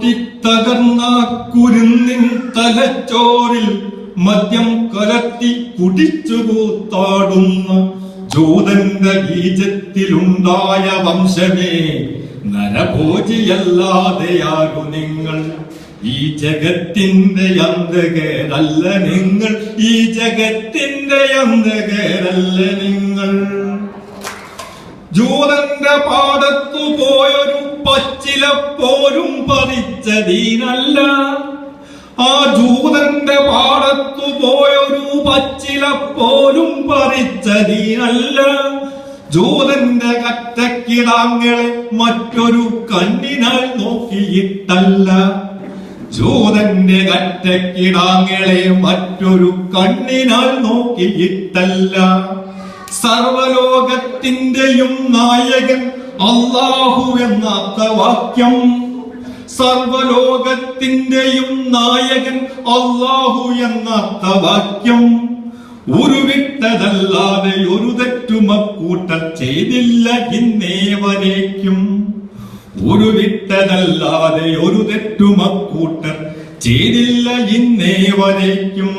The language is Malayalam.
പൊട്ടിത്തകർന്ന കുരുന്നിൻ തലച്ചോറിൽ മദ്യം കലർത്തി കുടിച്ചു കൂത്താടുന്ന ജൂതന്റെ ബീജത്തിലുണ്ടായ വംശമേ, നരഭോജിയല്ലാതെയാകു നിങ്ങൾ. ഈ ജഗത്തിന്റെ അന്ധകരല്ല നിങ്ങൾ, ഈ ജഗത്തിന്റെ അന്ധകരല്ല നിങ്ങൾ. ജൂതന്റെ പാടത്തു പോയൊരു പച്ചിലപ്പോലും പറിച്ചതീനല്ല, ആ ജൂതന്റെ പാടത്തു പോയൊരു പച്ചിലപ്പോലും പറിച്ചതീനല്ല. ജൂതന്റെ കറ്റക്കിടാങ്ങളെ മറ്റൊരു കണ്ണിനാൽ നോക്കിയിട്ടല്ല, ജൂതന്റെ കറ്റക്കിടാങ്ങളെ മറ്റൊരു കണ്ണിനാൽ നോക്കിയിട്ടല്ല. സർവലോകത്തിന്റെയും നായകൻ അല്ലാഹു എന്നാത്ത വാക്യം, സർവലോകത്തിന്റെയും നായകൻ അല്ലാഹു എന്നാത്ത വാക്യം ഉരുവിട്ടതല്ലാതെ ഒരു തെറ്റുമക്കൂട്ടർ ചെയ്തില്ല ഇന്നേ വരേക്കും. ഉരുവിട്ടതല്ലാതെ ഒരു തെറ്റുമക്കൂട്ടർ ചെയ്തില്ല ഇന്നേ വരേക്കും.